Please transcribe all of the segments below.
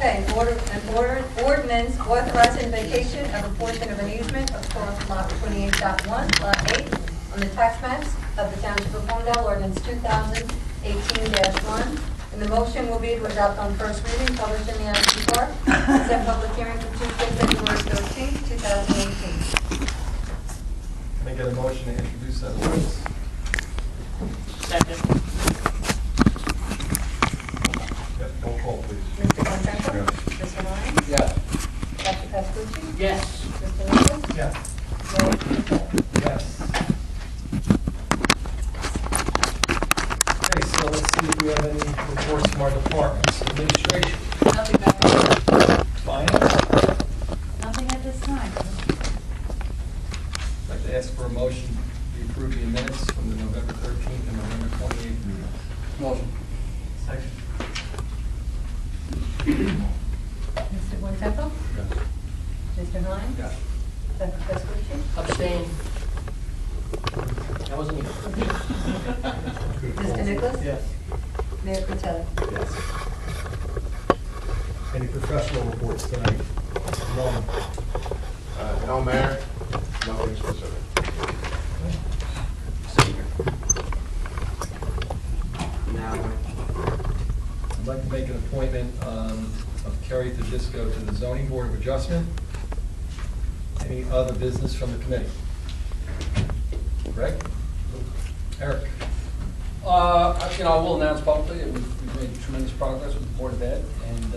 Okay, ordinance authorizing vacation of a portion of an easement across lot 28.1, lot 8, on the tax maps of the Township of Holmdel, ordinance 2018-1. And the motion will be to adopt on first reading, published in the Advocate Park, set public hearing for Tuesday, February 13th, 2018. Can I get a motion to introduce that ordinance? Second. Roll call, please. Mr. Concentra? Yes. Mr. Ryan? Yes. Dr. Pascucci? Yes. Mr. Nichols? Yes. Mayor Patel? Yes. Okay, so let's see if we have any reports from our departments. Administration. Nothing back. Finance. Nothing at this time. I'd like to ask for a motion to approve the minutes from the November 13th and November 28th meetings. Motion. Second. Mr. Concentra? Yes. Mr. Ryan? Yes. Dr. Pascucci? Abstain. That wasn't me. Mr. Nichols? Yes. Mayor Patel? Yes. Any professional reports tonight? None. No, Mayor, nothing specific. Now, I'd like to make an appointment of Kerry Tedisco to the Zoning Board of Adjustment. Any other business from the committee? Greg? Eric? I will announce publicly that we've made tremendous progress with the Board of Ed and,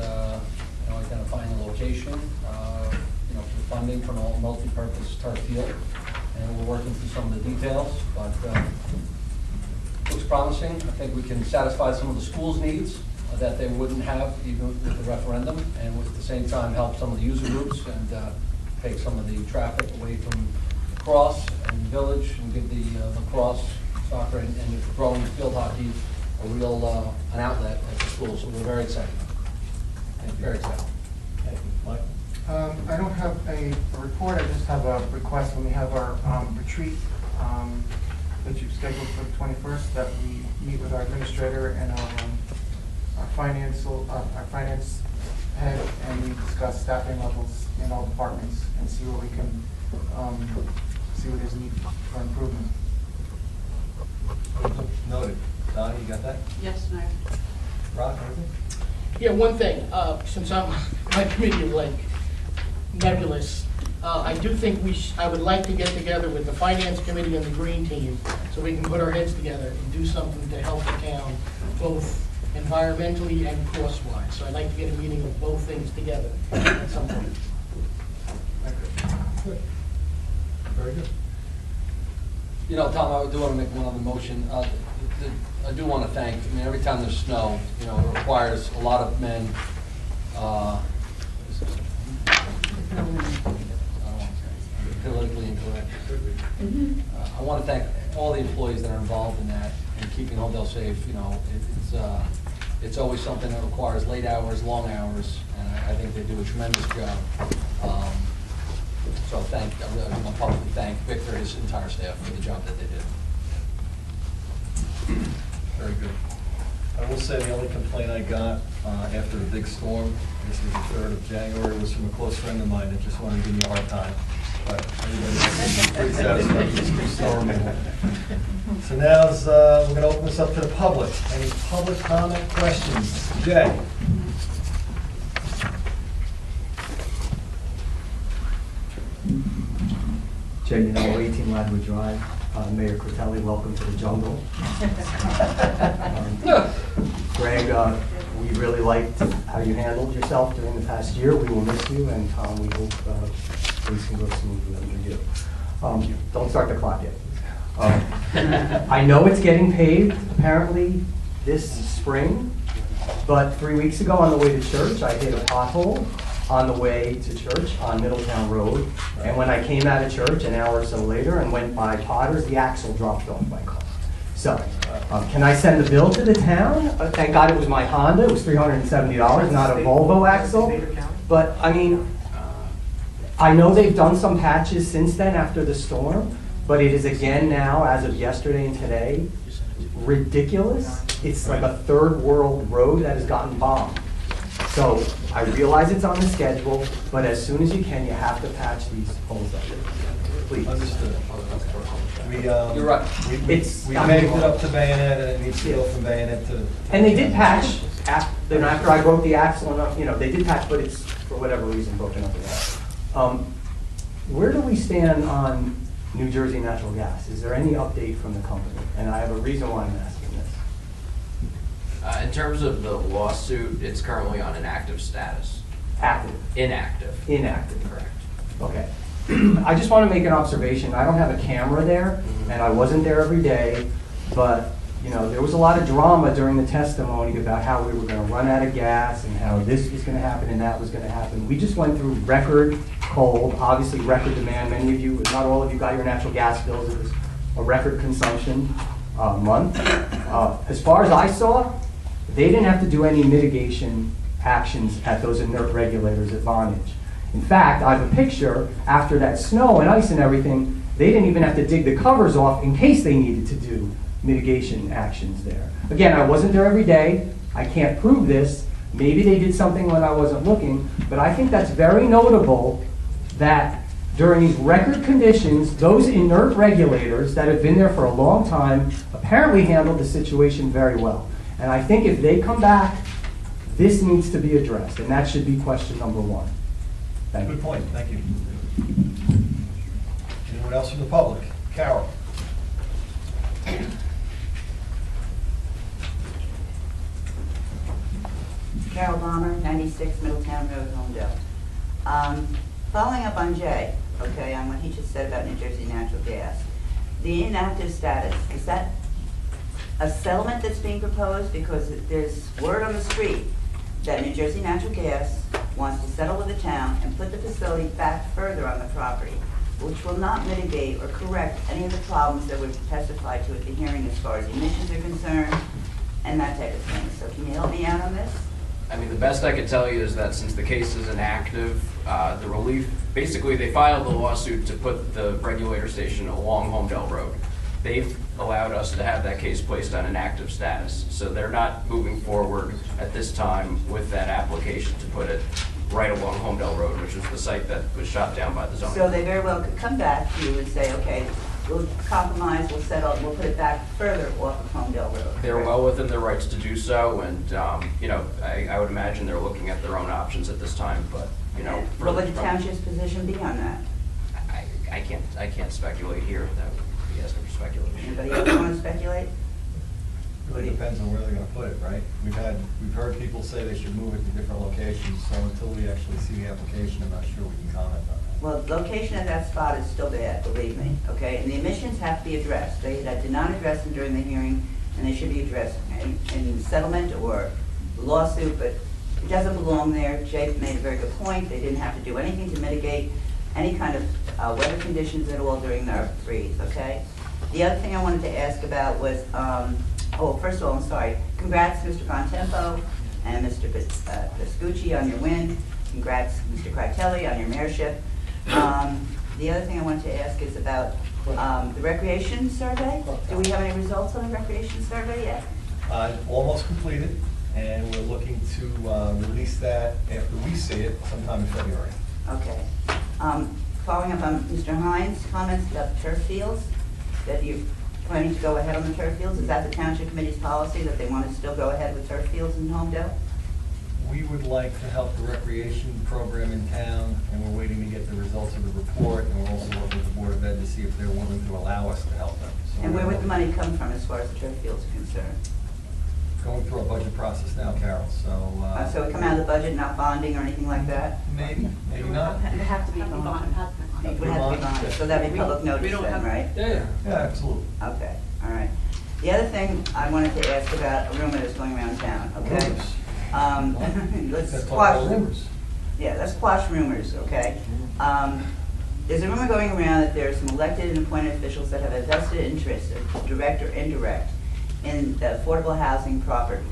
identifying the location, for the funding for a multi-purpose turf field. And we're working through some of the details, but, looks promising. I think we can satisfy some of the school's needs that they wouldn't have even with the referendum, and at the same time help some of the user groups and, take some of the traffic away from the cross and the village and give the lacrosse, soccer, and the growing field hockey a real an outlet at the school. So we're very excited. Very excited. Thank you. Mike? I don't have a report, I just have a request when we have our retreat that you've scheduled for the 21st, that we meet with our administrator and our finance head, and we discuss staffing levels in all departments and see where we can, see where there's need for improvement. Noted. Donnie, you got that? Yes, Mayor. Rob, anything? Yeah, one thing, since my committee is like nebulous, I do think I would like to get together with the finance committee and the green team so we can put our heads together and do something to help the town, both environmentally and cost-wise. So I'd like to get a meeting of both things together at some point. Good. Very good. Tom, I do want to make one other motion. I do want to thank, every time there's snow, it requires a lot of men, politically incorrect. I want to thank all the employees that are involved in that and keeping Holmdel safe. It's always something that requires late hours, long hours, and I think they do a tremendous job. So I really want to publicly thank Victor and his entire staff for the job that they did. Very good. I will say the only complaint I got after the big storm, this was the 3rd of January, was from a close friend of mine that just wanted to give me a hard time. But everybody else is pretty satisfied with this storm. So now we're going to open this up to the public. Any public comment, questions? Jay? Jay, 18 Ladwood Drive. Mayor Critelli, welcome to the jungle. Greg, we really liked how you handled yourself during the past year. We will miss you, and Tom, we hope things can go smoothly under you. Don't start the clock yet. I know it's getting paved, apparently, this spring, but 3 weeks ago on the way to church, I hit a pothole on the way to church on Middletown Road. And when I came out of church an hour or so later and went by Potter's, the axle dropped off my car. So, can I send the bill to the town? Thank God it was my Honda. It was $370, not a Volvo axle. But, I know they've done some patches since then after the storm, but it is again now, as of yesterday and today, ridiculous. It's like a third world road that has gotten bombed. So I realize it's on the schedule, but as soon as you can, you have to patch these holes up. Please. Understood. You're right. We It's- paved it up to bayonet, and it needs to go from bayonet to. And they did patch, after I broke the axle, and, they did patch, but it's, for whatever reason, broken up again. Where do we stand on New Jersey Natural Gas? Is there any update from the company? And I have a reason why I'm asking this. In terms of the lawsuit, it's currently on inactive status. Active, Inactive. inactive. Correct. Okay. I just want to make an observation. I don't have a camera there, and I wasn't there every day, but, there was a lot of drama during the testimony about how we were going to run out of gas and how this was going to happen and that was going to happen. We just went through record cold, obviously record demand. Many of you, not all of you, got your natural gas bills. It was a record consumption month. As far as I saw, they didn't have to do any mitigation actions at those inert regulators at Vonage. In fact, I have a picture after that snow and ice and everything, they didn't even have to dig the covers off in case they needed to do mitigation actions there. Again, I wasn't there every day. I can't prove this. Maybe they did something when I wasn't looking, but I think that's very notable that during these record conditions, those inert regulators that have been there for a long time apparently handled the situation very well. And I think if they come back, this needs to be addressed, and that should be question number one. Thank you. Good point, thank you. Anyone else from the public? Carol? Carol Bomber, 96 Middletown Road, Holmdel. Following up on Jay, okay, on what he just said about New Jersey Natural Gas, the inactive status, is that a settlement that's being proposed? Because there's word on the street that New Jersey Natural Gas wants to settle with the town and put the facility back further on the property, which will not mitigate or correct any of the problems that were testified to at the hearing as far as emissions are concerned and that type of thing. So can you help me out on this? I mean, the best I could tell you is that since the case is inactive, the relief, basically they filed the lawsuit to put the regulator station along Holmdel Road. They've allowed us to have that case placed on inactive status. So they're not moving forward at this time with that application to put it right along Holmdel Road, which is the site that was shot down by the zoning. So they very well could come back to you and say, okay, we'll compromise, we'll settle, we'll put it back further off of Holmdel Road. They're well within their rights to do so, and, I would imagine they're looking at their own options at this time, but, What would the township's position be on that? I can't speculate here. That would be asking for speculation. Anybody else want to speculate? Really depends on where they're gonna put it, right? We've heard people say they should move it to different locations, so until we actually see the application, I'm not sure we can comment on that. Well, the location of that spot is still bad, believe me, okay? And the emissions have to be addressed. They did not address them during the hearing, and they should be addressed in settlement or lawsuit, but it doesn't belong there. Jake made a very good point. They didn't have to do anything to mitigate any kind of weather conditions at all during their freeze, okay? The other thing I wanted to ask about was, first of all, I'm sorry. Congrats, Mr. Bontempo and Mr. Vescucci on your win. Congrats, Mr. Critelli, on your mayorship. The other thing I wanted to ask is about the recreation survey. Do we have any results on the recreation survey yet? Almost completed, and we're looking to release that after we see it sometime in February. Okay. Following up on Mr. Hines' comments about the turf fields, that you're planning to go ahead on the turf fields, is that the township committee's policy that they want to still go ahead with turf fields in Holmdel? We would like to help the recreation program in town, and we're waiting to get the results of the report, and we're also working with the Board of Ed to see if they're willing to allow us to help them. So And where would the we're money come from as far as the turf fields are concerned? going through our budget process now, Carol, so. So it come out of the budget, not bonding or anything like that? Maybe, maybe not. It would have to be bonded. It would have to be bonded, so that'd be public notice then, right? Yeah. Yeah, absolutely. Okay, all right. The other thing I wanted to ask about a rumor that's going around town, okay? Rumors. Let's Let's talk squash about rumors. Yeah, let's squash rumors, okay? There's a rumor going around that there are some elected and appointed officials that have a vested interest, direct or indirect, in the affordable housing properties.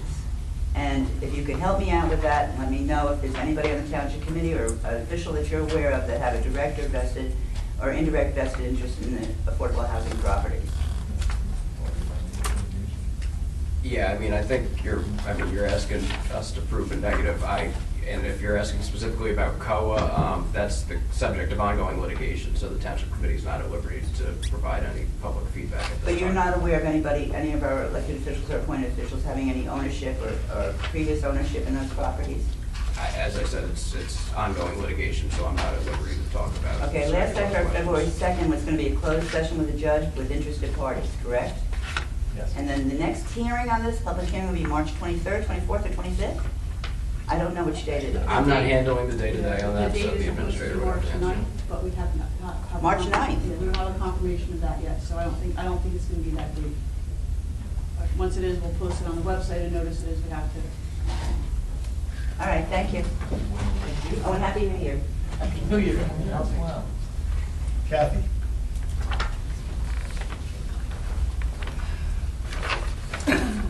And if you could help me out with that, and let me know if there's anybody on the township committee or an official that you're aware of that have a direct or vested or indirect vested interest in the affordable housing properties. Yeah, I mean, I think you're asking us to prove a negative. and if you're asking specifically about COA, that's the subject of ongoing litigation, so the township committee is not at liberty to provide any public feedback at this But you're time. not aware of anybody, any of our elected officials or appointed officials having any ownership or previous ownership in those properties? As I said, it's ongoing litigation, so I'm not at liberty to talk about it. Okay, last I heard, February 2nd was going to be a closed session with a judge with interested parties, correct? Yes. And then the next hearing on this, public hearing, will be March 23rd, 24th, or 25th? I don't know which date it is. I'm not handling the day-to-day on that, The so date the is supposed to administrator be would have March to answer. 9th, but we have not have. March 9th? Yeah, we don't have a confirmation of that yet, so I don't think it's gonna be that date. But once it is, we'll post it on the website and notice it is, we have to. All right, thank you. Oh, and Happy New Year. Happy New Year. Wow. Kathy?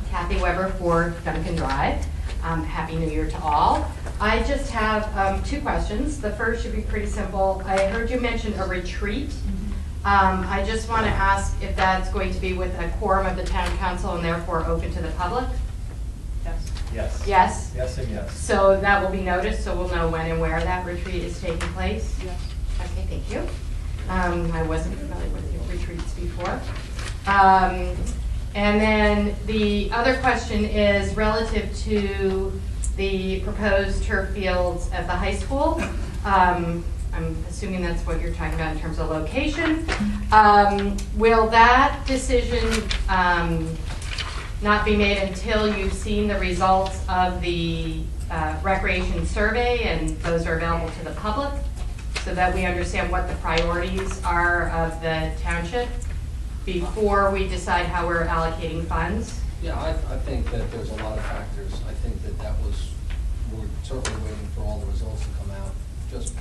Kathy Weber for Duncan Drive. Happy New Year to all. I just have two questions. The first should be pretty simple. I heard you mention a retreat. I just want to ask if that's going to be with a quorum of the town council and therefore open to the public? Yes. Yes. Yes? Yes and yes. So that will be noticed, so we'll know when and where that retreat is taking place? Yes. Okay, thank you. I wasn't familiar with your retreats before. And then the other question is relative to the proposed turf fields at the high school. I'm assuming that's what you're talking about in terms of location. Will that decision not be made until you've seen the results of the recreation survey and those are available to the public, so that we understand what the priorities are of the township before we decide how we're allocating funds? Yeah, I think that there's a lot of factors. I think that we're certainly waiting for all the results to come out. Just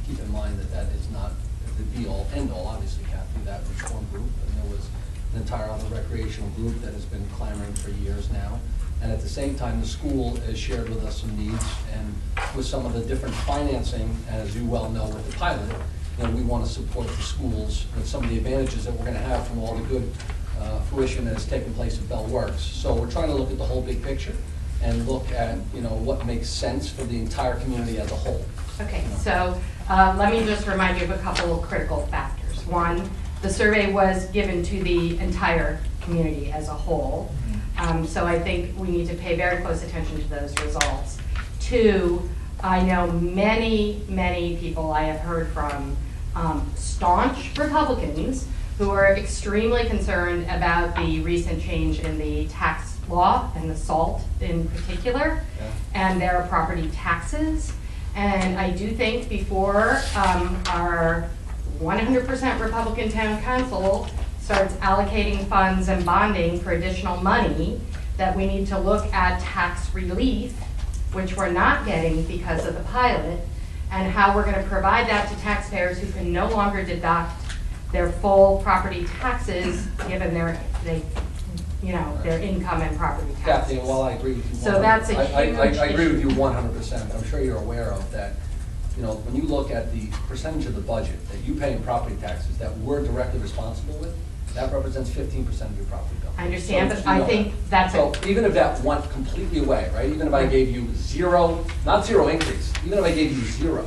keep in mind that is not the be-all, end-all, obviously, Kathy. That was one group, and there was an entire other recreational group that has been clamoring for years now. And at the same time, the school has shared with us some needs, and with some of the different financing, as you well know with the pilot, we want to support the schools with some of the advantages that we're going to have from all the good fruition that has taken place at Bell Works. So we're trying to look at the whole big picture and look at what makes sense for the entire community as a whole. Okay, so let me just remind you of a couple of critical factors. One, the survey was given to the entire community as a whole. So I think we need to pay very close attention to those results. Two, I know many, many people I have heard from staunch Republicans who are extremely concerned about the recent change in the tax law and the SALT in particular, and their property taxes. And I do think before our 100% Republican town council starts allocating funds and bonding for additional money, that we need to look at tax relief, which we're not getting because of the pilot, and how we're going to provide that to taxpayers who can no longer deduct their full property taxes given their income and property taxes. Kathy, and while I agree with you, So that's a huge I agree with you issue. 100%. I'm sure you're aware of that. When you look at the percentage of the budget that you pay in property taxes that we're directly responsible with, that represents 15% of your property bill. I understand, So but you I know think that. that's So even if that went completely away, right? Even if I gave you zero, not zero increase, even if I gave you zero,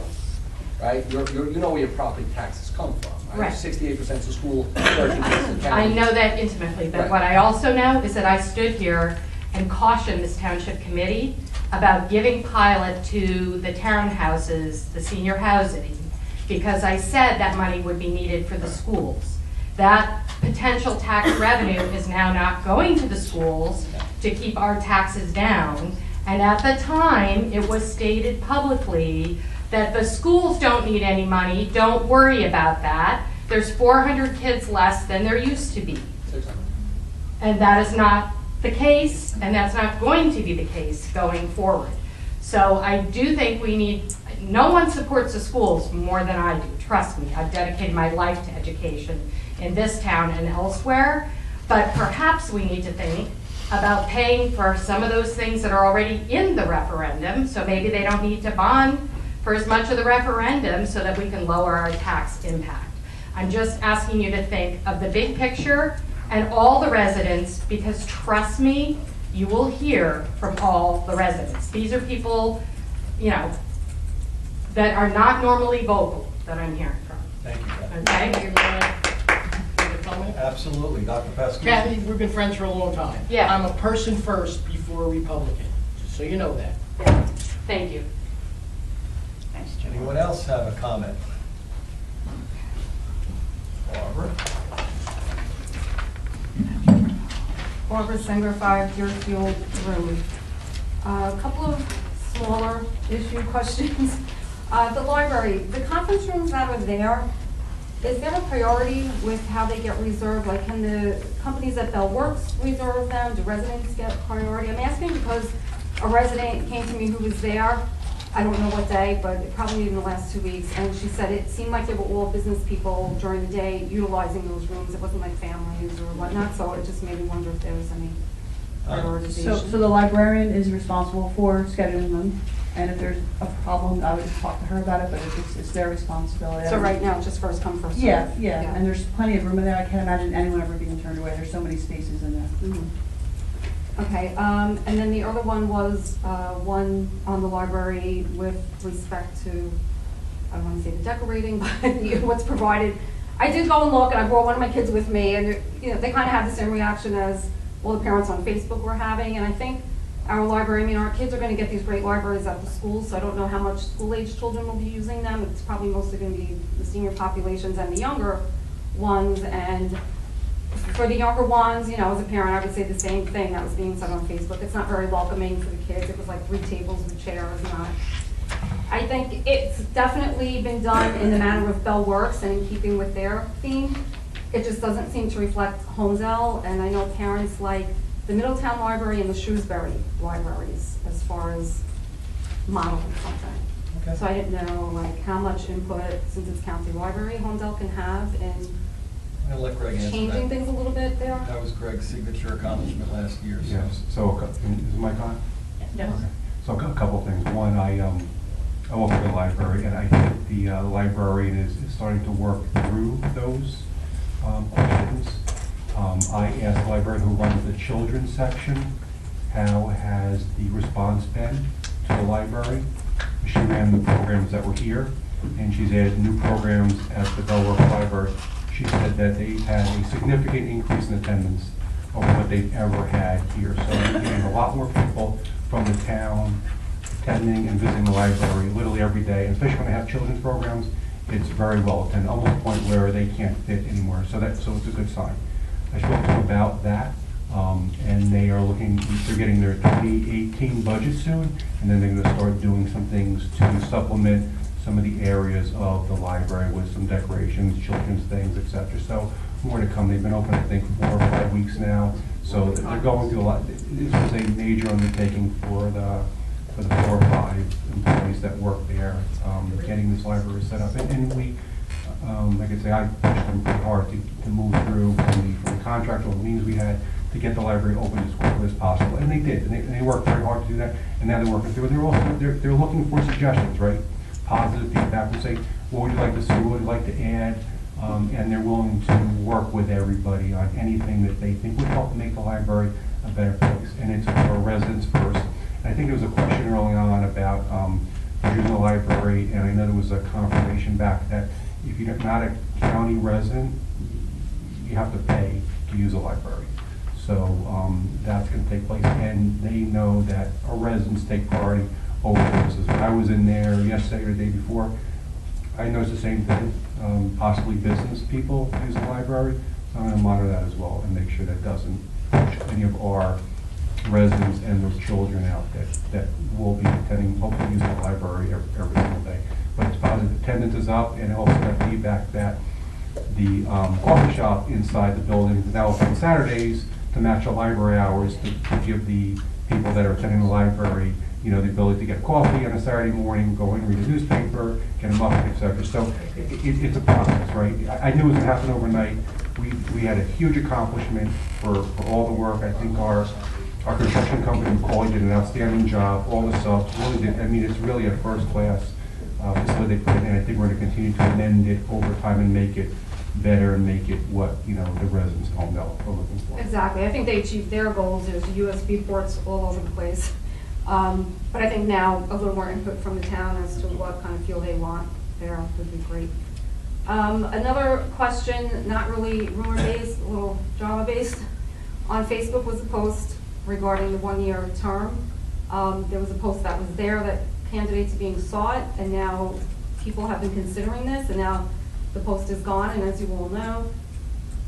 right? You know where your property taxes come from, right? Right. 68% to school, 13% to county. I know that intimately, but Right. what I also know is that I stood here and cautioned this township committee about giving pilot to the townhouses, the senior housing, because I said that money would be needed for the schools. That potential tax revenue is now not going to the schools to keep our taxes down. And at the time, it was stated publicly that the schools don't need any money, don't worry about that. There's 400 kids less than there used to be. 600. And that is not the case, and that's not going to be the case going forward. So I do think we need, no one supports the schools more than I do, trust me. I've dedicated my life to education in this town and elsewhere, but perhaps we need to think about paying for some of those things that are already in the referendum, so maybe they don't need to bond for as much of the referendum so that we can lower our tax impact. I'm just asking you to think of the big picture and all the residents, because trust me, you will hear from all the residents. These are people, you know, that are not normally vocal that I'm hearing from. Thank you, Kathy. Okay? You wanna make a comment? Absolutely, Dr. Pesky. Kathy, we've been friends for a long time. Yeah. I'm a person first before a Republican, just so you know that. Yeah. Thank you. Thanks, Joe. Anyone else have a comment? Barbara? Barbara Singer, 5 Deerfield Road. A couple of smaller issue questions. The library, the conference rooms that are there, is there a priority with how they get reserved? Like, can the companies at Bell Works reserve them? Do residents get priority? I'm asking because a resident came to me who was there, I don't know what day, but probably in the last 2 weeks, and she said it seemed like they were all business people during the day utilizing those rooms. It wasn't like families or whatnot, so it just made me wonder if there was any prioritization. So the librarian is responsible for scheduling them, and if there's a problem, I would just talk to her about it, but it's their responsibility. So right now, it's just first come, first served? Yeah, and there's plenty of room in there. I can't imagine anyone ever being turned away. There's so many spaces in there. Mhm. Okay, and then the other one was one on the library with respect to, I don't want to say the decorating, but what's provided. I did go and look, and I brought one of my kids with me, and you know, they kind of had the same reaction as all the parents on Facebook were having, and I think our library, I mean, our kids are going to get these great libraries at the schools, so I don't know how much school-age children will be using them. It's probably mostly going to be the senior populations and the younger ones, and for the younger ones, you know, as a parent, I would say the same thing that was being said on Facebook. It's not very welcoming for the kids. It was like 3 tables with chairs, not. I think it's definitely been done in the manner of Bell Works and in keeping with their theme. It just doesn't seem to reflect Holmdel, and I know parents like the Middletown Library and the Shrewsbury libraries as far as modeling something. Okay. So I didn't know like how much input, since it's county library, Holmdel can have in I'm gonna let Greg answer that. changing things a little bit there. That was Greg's signature accomplishment last year, so. Yes, so, is my time? Yes. Okay. So a couple of things. One, I work for the library, and I think the librarian is starting to work through those questions. I asked the librarian who runs the children's section, how has the response been to the library? She ran the programs that were here, and she's added new programs at the Bellworth Library. She said that they've had a significant increase in attendance over what they've ever had here. So we're getting a lot more people from the town attending and visiting the library literally every day, and especially when they have children's programs. It's very well attended, almost to the point where they can't fit anymore. So it's a good sign. I spoke to them about that, and they're getting their 2018 budget soon, and then they're going to start doing some things to supplement some of the areas of the library with some decorations, children's things, etc. So more to come. They've been open, I think, 4 or 5 weeks now. So they're going through a lot. This is a major undertaking for the 4 or 5 employees that work there, getting this library set up. And we, like I say, I pushed them pretty hard to move through from the contractual means we had to get the library open as quickly as possible. And they did. And they worked very hard to do that. And now they're working through it. They're also they're looking for suggestions, right? Positive feedback, and say, what would you like to see, what would you like to add, and they're willing to work with everybody on anything that they think would help make the library a better place. And it's for residents first. And I think there was a question early on about using the library, and I know there was a confirmation back that if you're not a county resident, you have to pay to use a library. So that's going to take place, and they know that our residents take priority over services. When I was in there yesterday or the day before, I noticed the same thing. Possibly business people use the library. So I'm going to monitor that as well and make sure that doesn't push any of our residents and their children out that will be attending, hopefully using the library every single day. But it's positive. Attendance is up, and also got feedback that the coffee shop inside the building is now open on Saturdays to match the library hours to give the people that are attending the library, you know, the ability to get coffee on a Saturday morning, go in, read a newspaper, get a muffin, etc. So it's a process, right? I knew it was going to happen overnight. We had a huge accomplishment for all the work. I think our construction company, McCauley, did an outstanding job. All the subs really did. I mean, it's really a first-class facility they put in, and I think we're going to continue to amend it over time and make it better and make it what, you know, the residents of Holmdel are looking for. Exactly. I think they achieved their goals. There's USB ports all over the place. But I think now a little more input from the town as to what kind of feel they want there would be great. Another question, not really rumor-based, a little drama-based. On Facebook was a post regarding the one-year term. There was a post that was there that candidates are being sought, and now people have been considering this, and now the post is gone, and as you all know,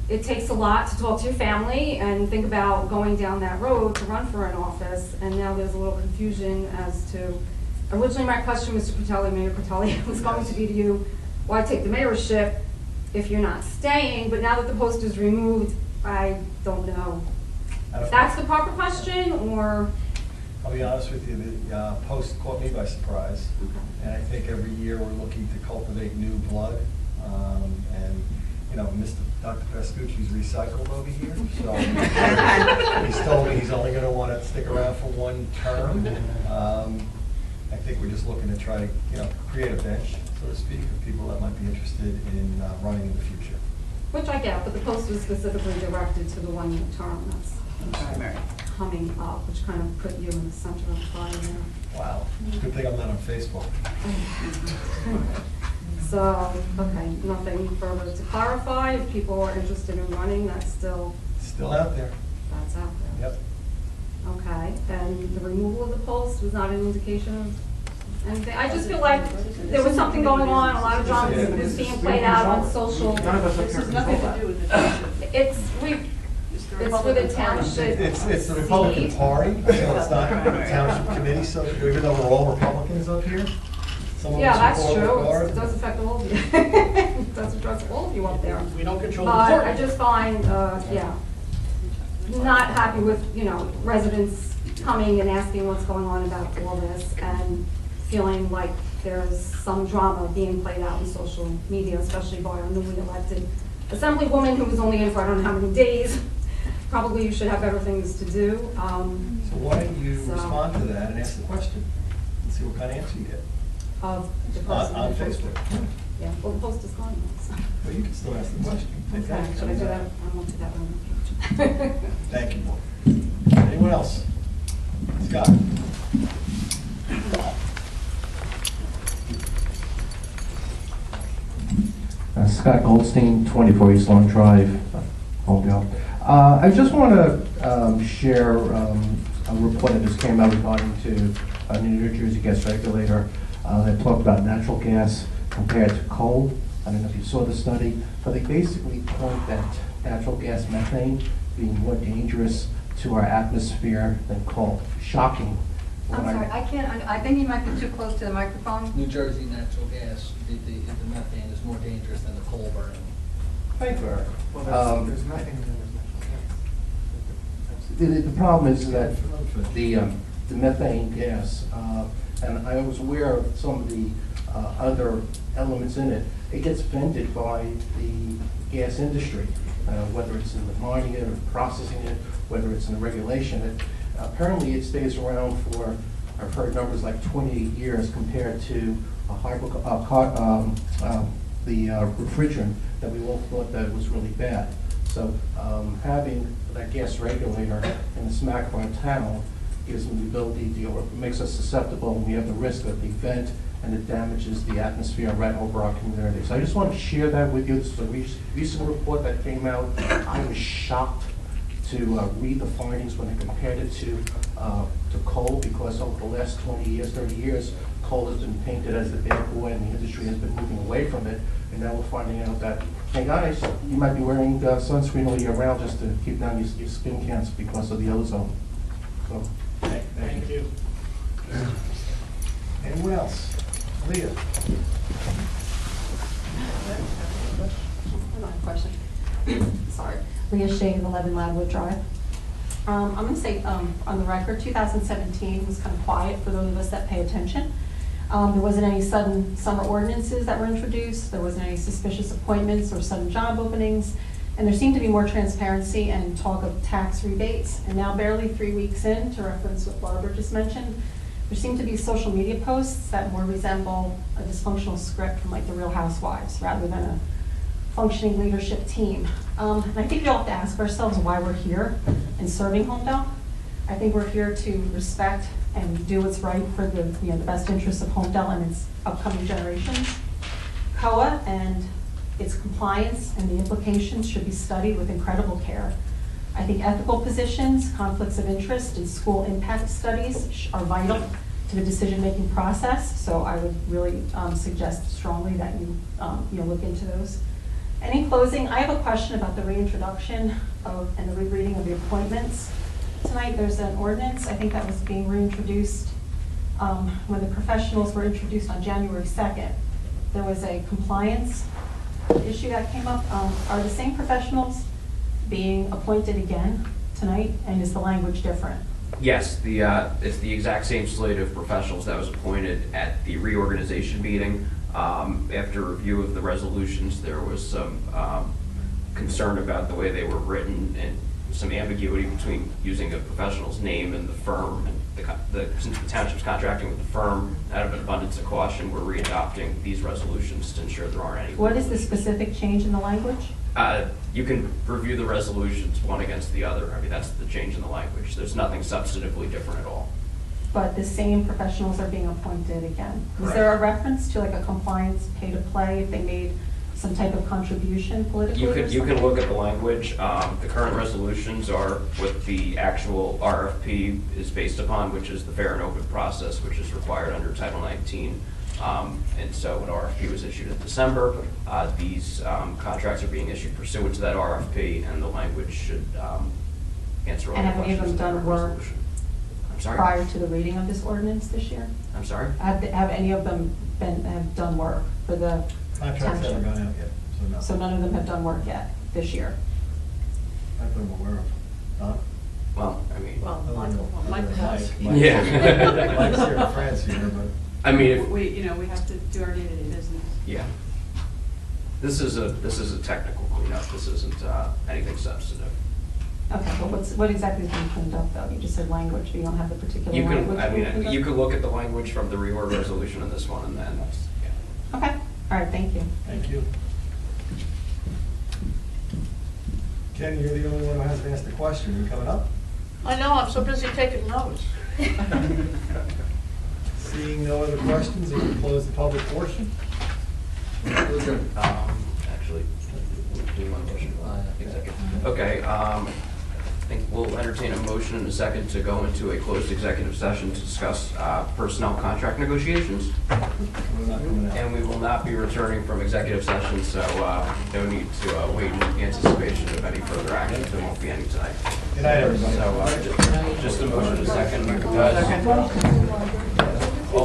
it takes a lot to talk to your family and think about going down that road to run for an office, and now there's a little confusion as to, originally my question, Mr. Critelli, Mayor Critelli, was going to be to you, why take the mayorship if you're not staying? But now that the post is removed, I don't know. If that's the proper question, or? I'll be honest with you, the post caught me by surprise. And I think every year we're looking to cultivate new blood. And, you know, Dr. Pascucci's recycled over here. So he's told me he's only going to want to stick around for one term. I think we're just looking to try to, you know, create a bench, so to speak, of people that might be interested in running in the future. Which I get, but the post was specifically directed to the one-year term that's coming up, which kind of put you in the center of the fire there. Wow. Good thing I'm not on Facebook. So, okay, nothing further to clarify. If people are interested in running, that's still out there. That's out there. Yep. Okay, and the removal of the post was not an indication of anything. I just feel like there was something going on, a lot of drama was being played out on social. None of us up This here has nothing to do with the township. It's for the township. It's the Republican seat. Party, so it's not the township committee, so even though we're all Republicans up here, some of Yeah, us that's support true. regard. It does affect all of you. It does address all of you up there. We don't control the But court. I just find, yeah, not happy with, you know, residents coming and asking what's going on about all this and feeling like there's some drama being played out in social media, especially by our newly elected assemblywoman who was only in for I don't know how many days. Probably you should have better things to do. So why don't you respond to that and ask the question and see what kind of answer you get? Of the person On who posted. Facebook. Yeah, well, the post is gone now, so. But you can still ask the question. Okay, should I do that? I won't do that one. Thank you. Anyone else? Scott? Scott Goldstein, 24 East Long Drive, Holmdel. I just want to share a report that just came out regarding to a New Jersey gas regulator that talked about natural gas compared to coal. I don't know if you saw the study, but they basically point that natural gas methane being more dangerous to our atmosphere than coal. Shocking. I'm sorry, I can't, I think you might be too close to the microphone. New Jersey natural gas, the methane is more dangerous than the coal burning. Thank you, Eric. Well, there's nothing in there. The problem is that the methane gas, and I was aware of some of the other elements in it, it gets vented by the gas industry, whether it's in the mining it or processing it, whether it's in the regulation it. Apparently it stays around for, I've heard numbers like 28 years compared to the refrigerant that we all thought that was really bad. So having that gas regulator in the smack of our town gives them the ability to, makes us susceptible, and we have the risk of the event, and it damages the atmosphere right over our community. So I just want to share that with you. This is a recent report that came out. I was shocked to read the findings when they compared it to coal, because over the last 20 years, 30 years, coal has been painted as the bad boy, and the industry has been moving away from it. And now we're finding out that, hey guys, you might be wearing sunscreen all year round just to keep down your skin cancer because of the ozone. So, Thank you. Anyone else? Leah? Another question. Sorry. Leah Shade, 11 Ladwood Drive. I'm going to say on the record, 2017 was kind of quiet for those of us that pay attention. There wasn't any sudden summer ordinances that were introduced. There wasn't any suspicious appointments or sudden job openings. And there seemed to be more transparency and talk of tax rebates. And now, barely 3 weeks in, to reference what Barbara just mentioned, there seem to be social media posts that more resemble a dysfunctional script from like the Real Housewives rather than a functioning leadership team. And I think we all have to ask ourselves why we're here and serving Holmdel. I think we're here to respect and do what's right for the, the best interests of Holmdel and its upcoming generations. COA and its compliance and the implications should be studied with incredible care. I think ethical positions, conflicts of interest, and school impact studies are vital to the decision-making process, so I would really suggest strongly that you look into those. And in closing, I have a question about the reintroduction of and the rereading of the appointments. Tonight, there's an ordinance, I think that was being reintroduced when the professionals were introduced on January 2nd. There was a compliance issue that came up. Are the same professionals being appointed again tonight, and is the language different? Yes, it's the exact same slate of professionals that was appointed at the reorganization meeting. After review of the resolutions, there was some concern about the way they were written and some ambiguity between using a professional's name and the firm. And since the township's contracting with the firm, out of an abundance of caution, we're readopting these resolutions to ensure there aren't any. What is the specific change in the language? You can review the resolutions one against the other. I mean, that's the change in the language. There's nothing substantively different at all. But the same professionals are being appointed again. Was Correct. there a reference to like a compliance pay to play if they made some type of contribution politically? You can look at the language. The current resolutions are what the actual RFP is based upon, which is the fair and open process, which is required under Title 19. And so an RFP was issued in December. These contracts are being issued pursuant to that RFP, and the language should answer all the And have any of questions them in the done work resolution. I'm sorry? prior to the reading of this ordinance this year? I'm sorry? Have any of them have done work for the Contracts haven't township? gone out yet, so no. So none of them have done work yet this year? Not that I'm aware of. Don? Well, I mean, Well, Other than- Michael other than has. Mike. Yeah. Mike's here, Frank's here, but. I mean, if, We have to do our day-to-day business. yeah. This is a technical cleanup. This isn't anything substantive. Okay, but what exactly is being cleaned up though? You just said language, but you don't have the particular You language. can, I being cleaned mean, up? you could look at the language from the reorg resolution in this one, and then, yeah. Okay, all right, thank you. Thank you. Ken, you're the only one who hasn't asked a question. You coming up? I know, I'm so busy taking notes. Seeing no other questions, we can close the public portion. Actually, do you want to motion? Executive. Okay, I think we'll entertain a motion in a second to go into a closed executive session to discuss personnel contract negotiations. We're not coming out. And we will not be returning from executive session, so no need to wait in anticipation of any further action. There won't be any tonight. Good night, everybody. So just a motion, a second.